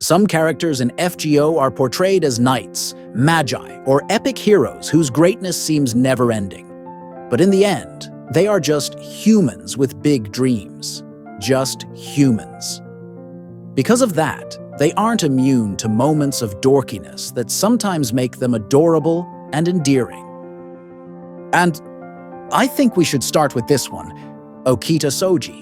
Some characters in FGO are portrayed as knights, magi, or epic heroes whose greatness seems never-ending. But in the end, they are just humans with big dreams. Just humans. Because of that, they aren't immune to moments of dorkiness that sometimes make them adorable and endearing. And I think we should start with this one, Okita Soji.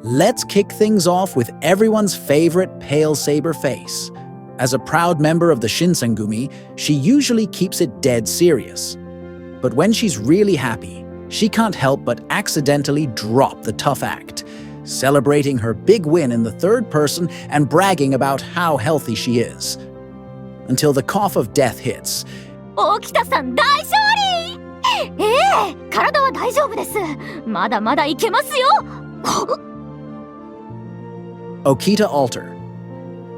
Let's kick things off with everyone's favorite pale saber face. As a proud member of the Shinsengumi, she usually keeps it dead serious. But when she's really happy, she can't help but accidentally drop the tough act, celebrating her big win in the third person and bragging about how healthy she is. Until the cough of death hits. 沖田さん、大勝利！体は大丈夫です。まだまだいけますよ。Okita Alter.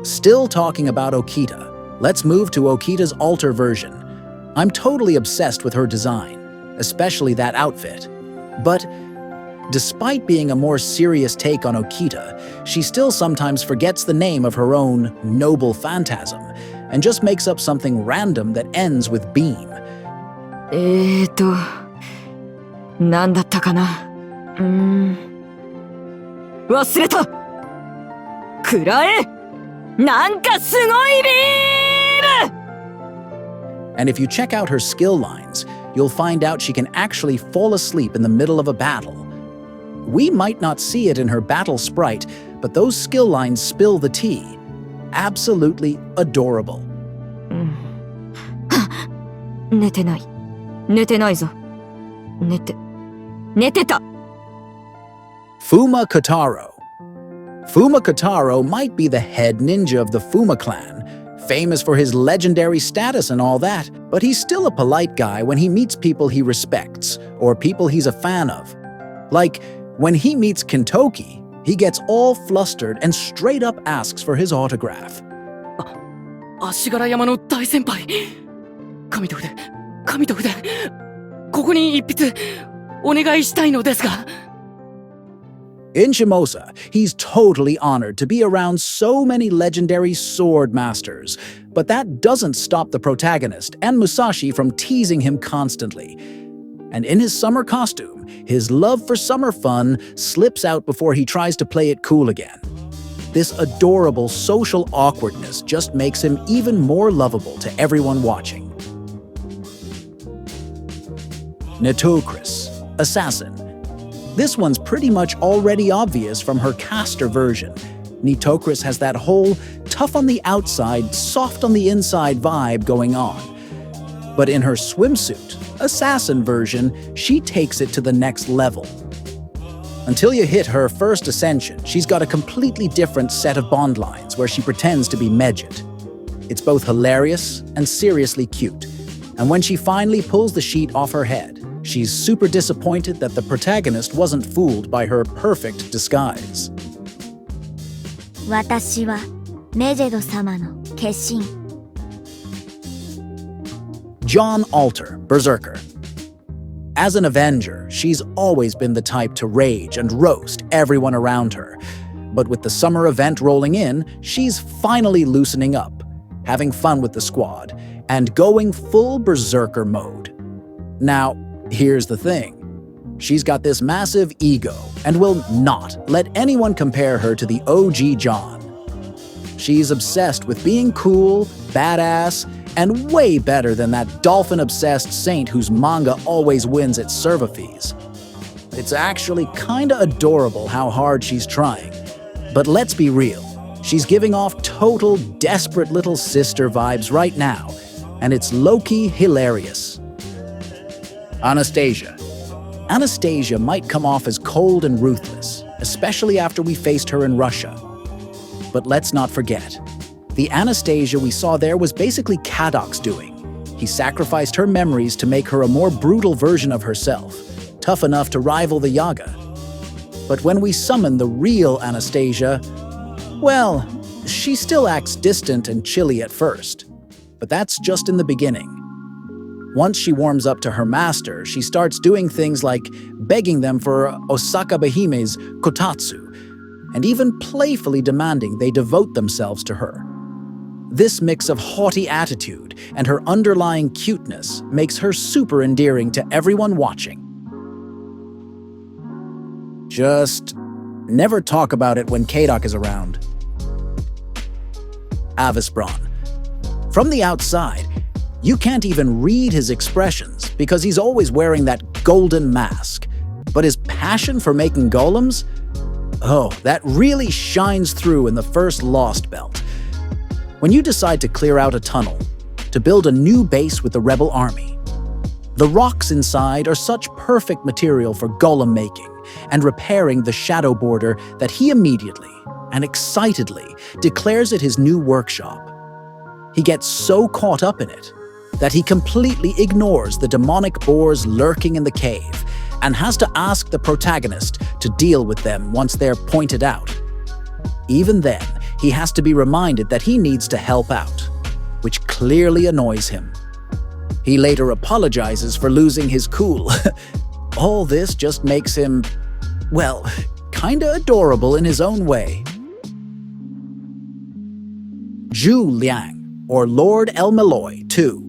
Still talking about Okita, let's move to Okita's Alter version. I'm totally obsessed with her design, especially that outfit. But despite being a more serious take on Okita, she still sometimes forgets the name of her own noble phantasm and just makes up something random that ends with beam. なんだったかな。忘れた。くらえ！なんかすごいビーム！ And if you check out her skill lines, you'll find out she can actually fall asleep in the middle of a battle. We might not see it in her battle sprite, but those skill lines spill the tea. Absolutely adorable. 寝てない。寝てないぞ。寝てた。Fuma Kotaro. Fuma Kotaro might be the head ninja of the Fuma clan, famous for his legendary status and all that, but he's still a polite guy when he meets people he respects or people he's a fan of. Like, when he meets Kintoki, he gets all flustered and straight up asks for his autograph. 足柄山の大先輩。神と筆。ここに一筆お願いしたいのですが。In Shimosa, he's totally honored to be around so many legendary sword masters, but that doesn't stop the protagonist and Musashi from teasing him constantly. And in his summer costume, his love for summer fun slips out before he tries to play it cool again. This adorable social awkwardness just makes him even more lovable to everyone watching. Nitocris, Assassin. This one's pretty much already obvious from her caster version. Nitocris has that whole tough on the outside, soft on the inside vibe going on. But in her swimsuit, Assassin version, she takes it to the next level. Until you hit her first ascension, she's got a completely different set of bond lines where she pretends to be Medjit. It's both hilarious and seriously cute. And when she finally pulls the sheet off her head, she's super disappointed that the protagonist wasn't fooled by her perfect disguise. 私はメジェド様の化身。John Alter, Berserker. As an Avenger, she's always been the type to rage and roast everyone around her. But with the summer event rolling in, she's finally loosening up, having fun with the squad, and going full Berserker mode. Now, here's the thing. She's got this massive ego and will not let anyone compare her to the OG John. She's obsessed with being cool, badass, and way better than that dolphin-obsessed saint whose manga always wins at server fees. It's actually kinda adorable how hard she's trying. But let's be real, she's giving off total desperate little sister vibes right now, and it's low-key hilarious. Anastasia. Anastasia might come off as cold and ruthless, especially after we faced her in Russia. But let's not forget, the Anastasia we saw there was basically Kadok's doing. He sacrificed her memories to make her a more brutal version of herself, tough enough to rival the Yaga. But when we summon the real Anastasia, well, she still acts distant and chilly at first. But that's just in the beginning. Once she warms up to her master, she starts doing things like begging them for Osaka Behime's kotatsu, and even playfully demanding they devote themselves to her. This mix of haughty attitude and her underlying cuteness makes her super endearing to everyone watching. Just never talk about it when Kadok is around. Avisbron. From the outside, you can't even read his expressions because he's always wearing that golden mask. But his passion for making golems? Oh, that really shines through in the first Lost Belt. When you decide to clear out a tunnel, to build a new base with the rebel army, the rocks inside are such perfect material for golem making and repairing the shadow border that he immediately and excitedly declares it his new workshop. He gets so caught up in it that he completely ignores the demonic boars lurking in the cave and has to ask the protagonist to deal with them once they're pointed out. Even then, he has to be reminded that he needs to help out, which clearly annoys him. He later apologizes for losing his cool. All this just makes him, well, kinda adorable in his own way. Zhu Liang, or Lord El Malloy, too.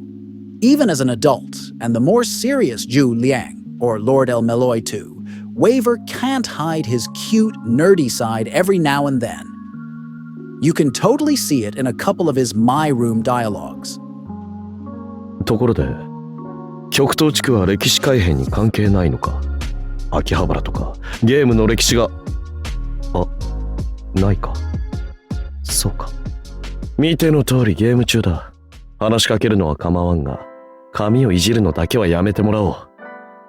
Even as an adult, and the more serious Zhu Liang, or Lord El Malloy too, Waver can't hide his cute, nerdy side every now and then. You can totally see it in a couple of his My Room dialogues. ところで、極東地区は歴史改変に関係ないのか？秋葉原とかゲームの歴史がないか？そうか。見ての通りゲーム中だ。話しかけるのは構わんが、髪をいじるのだけはやめてもらおう。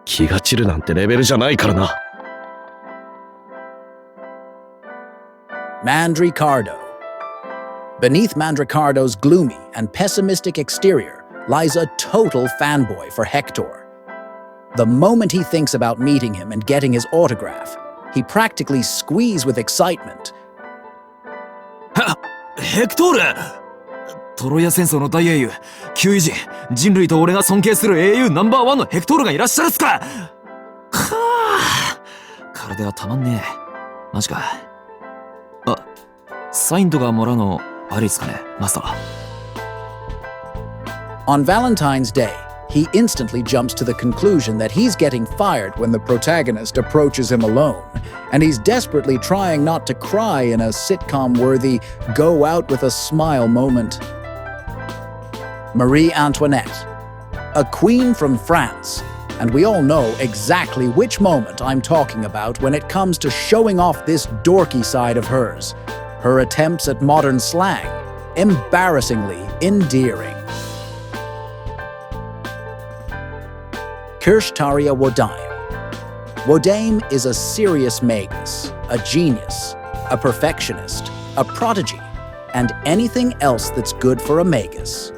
気が散るなんてレベルじゃないからな。Mandricardo. Beneath Mandricardo's gloomy and pessimistic exterior lies a total fanboy for Hector. The moment he thinks about meeting him and getting his autograph, he practically squeezes with excitement. ヘクトール！トロイア戦争の大英雄、旧偉人、人類と俺が尊敬する英雄ナンバーワンのヘクトールがいらっしゃるっすか！はあ、体がたまんねえ。マジか。サインとかもらうのありっすかね、マスター。On Valentine's Day, he instantly jumps to the conclusion that he's getting fired when the protagonist approaches him alone, and he's desperately trying not to cry in a sitcom-worthy go out with a smile moment. Marie Antoinette, a queen from France, and we all know exactly which moment I'm talking about when it comes to showing off this dorky side of hers. Her attempts at modern slang, embarrassingly endearing. Kirshtaria Wodaim. Wodaim is a serious magus, a genius, a perfectionist, a prodigy, and anything else that's good for a magus.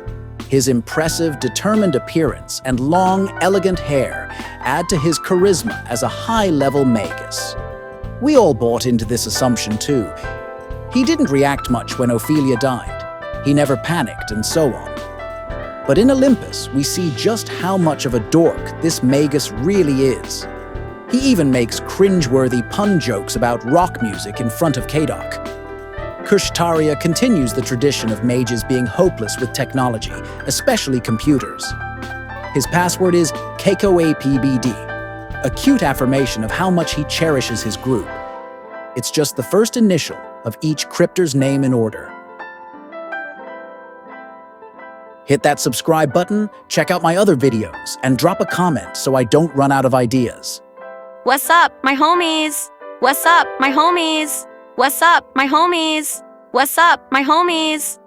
His impressive, determined appearance and long, elegant hair add to his charisma as a high-level magus. We all bought into this assumption too. He didn't react much when Ophelia died. He never panicked and so on. But in Olympus, we see just how much of a dork this magus really is. He even makes cringe-worthy pun jokes about rock music in front of Kadok. Kirshtaria continues the tradition of mages being hopeless with technology, especially computers. His password is KeikoAPBD, a cute affirmation of how much he cherishes his group. It's just the first initial of each crypter's name in order. Hit that subscribe button, check out my other videos, and drop a comment so I don't run out of ideas. What's up, my homies? What's up, my homies? What's up, my homies? What's up, my homies?